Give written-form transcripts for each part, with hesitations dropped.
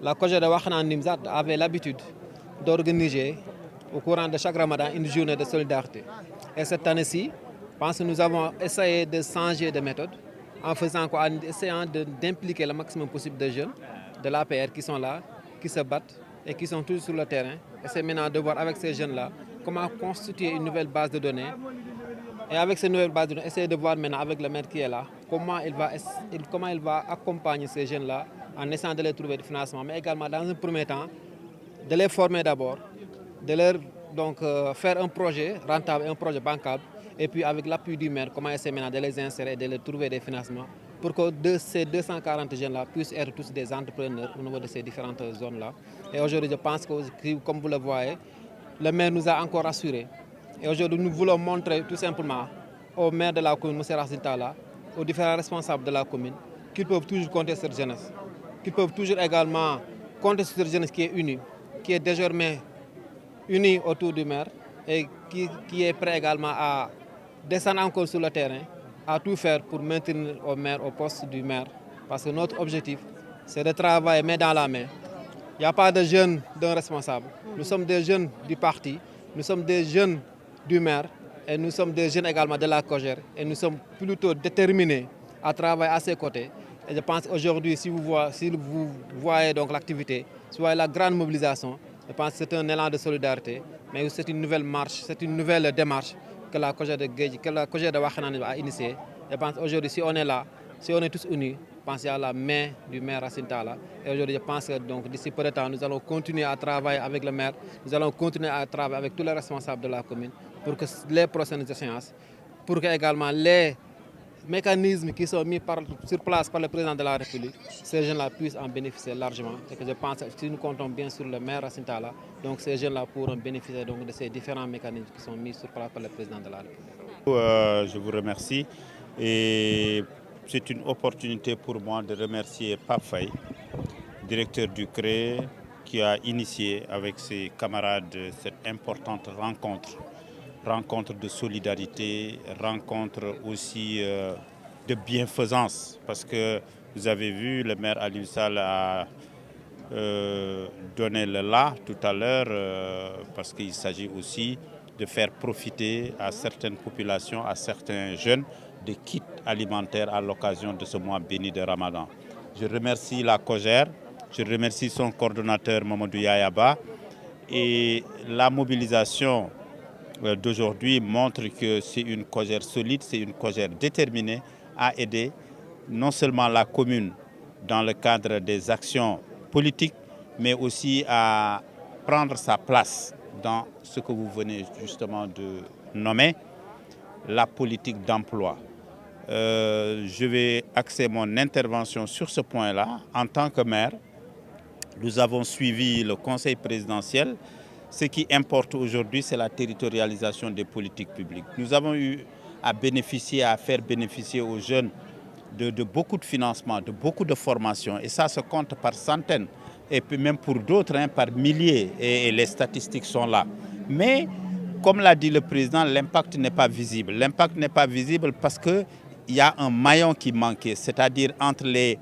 La COJER de Wakhinane Nimzatt avait l'habitude d'organiser au courant de chaque Ramadan une journée de solidarité. Et cette année-ci, je pense que nous avons essayé de changer de méthode en faisant quoi, en essayant d'impliquer le maximum possible de jeunes de l'APR qui sont là, qui se battent et qui sont toujours sur le terrain. Et c'est maintenant de voir avec ces jeunes-là comment constituer une nouvelle base de données. Et avec cette nouvelle base de données, essayer de voir maintenant avec le maire qui est là, comment il va accompagner ces jeunes-là en essayant de les trouver du financement, mais également dans un premier temps, de les former d'abord, de leur faire un projet rentable, un projet bancable, et puis avec l'appui du maire, comment essayer maintenant de les insérer, de les trouver des financements, pour que ces 240 jeunes-là puissent être tous des entrepreneurs au niveau de ces différentes zones-là. Et aujourd'hui, je pense que, comme vous le voyez, le maire nous a encore rassurés. Et aujourd'hui, nous voulons montrer tout simplement au maire de la commune, M. Racine Talla, aux différents responsables de la commune, qu'ils peuvent toujours compter sur cette jeunesse, qu'ils peuvent toujours également compter sur cette jeunesse qui est unie, qui est désormais unie autour du maire et qui est prêt également à descendre encore sur le terrain, à tout faire pour maintenir au maire, au poste du maire. Parce que notre objectif, c'est de travailler main dans la main. Il n'y a pas de jeunes d'un responsable. Nous sommes des jeunes du parti, nous sommes des jeunes du maire et nous sommes des jeunes également de la COJER et nous sommes plutôt déterminés à travailler à ses côtés. Et je pense qu'aujourd'hui, si vous voyez donc l'activité, si vous voyez la grande mobilisation, je pense que c'est un élan de solidarité, mais c'est une nouvelle marche, c'est une nouvelle démarche que la COJER de Wakhinane a initiée. Je pense qu'aujourd'hui, si on est là, si on est tous unis, je pense qu'il y a la main du maire Racine Talla. Et aujourd'hui, je pense que d'ici peu de temps, nous allons continuer à travailler avec le maire, nous allons continuer à travailler avec tous les responsables de la commune pour que les prochaines échéances, pour que également les mécanismes qui sont mis sur place par le président de la République, ces jeunes-là puissent en bénéficier largement. Et que je pense que si nous comptons bien sur le maire Racine Talla, donc ces jeunes-là pourront bénéficier donc de ces différents mécanismes qui sont mis sur place par le président de la République. Je vous remercie et c'est une opportunité pour moi de remercier Pape Faye, directeur du CRE, qui a initié avec ses camarades cette importante rencontre de solidarité, rencontre aussi de bienfaisance, parce que vous avez vu, le maire Aliou Sall a donné le là tout à l'heure, parce qu'il s'agit aussi de faire profiter à certaines populations, à certains jeunes, de kits alimentaires à l'occasion de ce mois béni de Ramadan. Je remercie la COJER, je remercie son coordonnateur Mamadou Yayaba, et la mobilisation d'aujourd'hui montre que c'est une COJER solide, c'est une COJER déterminée à aider non seulement la commune dans le cadre des actions politiques, mais aussi à prendre sa place dans ce que vous venez justement de nommer, la politique d'emploi. Je vais axer mon intervention sur ce point-là. En tant que maire, nous avons suivi le conseil présidentiel. Ce qui importe aujourd'hui, c'est la territorialisation des politiques publiques. Nous avons eu à faire bénéficier aux jeunes de beaucoup de financements, de beaucoup de formations. Et ça se compte par centaines. Et puis même pour d'autres, par milliers. Et les statistiques sont là. Mais, comme l'a dit le président, l'impact n'est pas visible. L'impact n'est pas visible parce qu'il y a un maillon qui manquait, c'est-à-dire entre les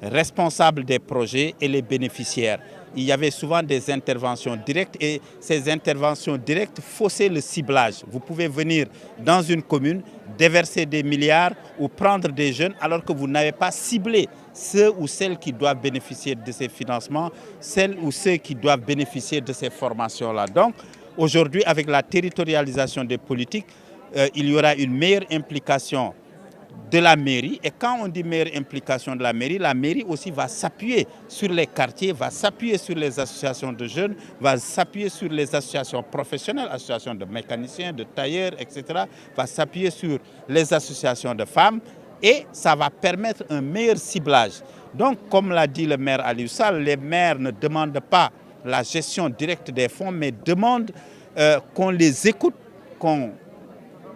responsables des projets et les bénéficiaires. Il y avait souvent des interventions directes et ces interventions directes faussaient le ciblage. Vous pouvez venir dans une commune, déverser des milliards ou prendre des jeunes alors que vous n'avez pas ciblé ceux ou celles qui doivent bénéficier de ces financements, celles ou ceux qui doivent bénéficier de ces formations-là. Donc aujourd'hui, avec la territorialisation des politiques, il y aura une meilleure implication de la mairie. Et quand on dit meilleure implication de la mairie aussi va s'appuyer sur les quartiers, va s'appuyer sur les associations de jeunes, va s'appuyer sur les associations professionnelles, associations de mécaniciens, de tailleurs, etc., va s'appuyer sur les associations de femmes et ça va permettre un meilleur ciblage. Donc, comme l'a dit le maire Aliou Sall, les maires ne demandent pas la gestion directe des fonds, mais demandent qu'on les écoute, qu'on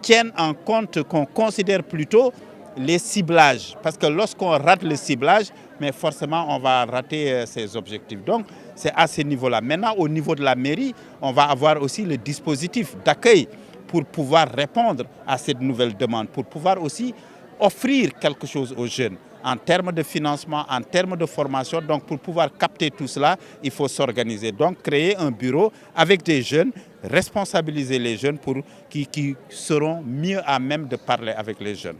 tienne en compte, qu'on considère plutôt les ciblages. Parce que lorsqu'on rate le ciblage, mais forcément on va rater ses objectifs. Donc c'est à ce niveau-là. Maintenant, au niveau de la mairie, on va avoir aussi le dispositif d'accueil pour pouvoir répondre à cette nouvelle demande, pour pouvoir aussi offrir quelque chose aux jeunes. en termes de financement, en termes de formation. Donc pour pouvoir capter tout cela, il faut s'organiser. Donc créer un bureau avec des jeunes, responsabiliser les jeunes qui seront mieux à même de parler avec les jeunes.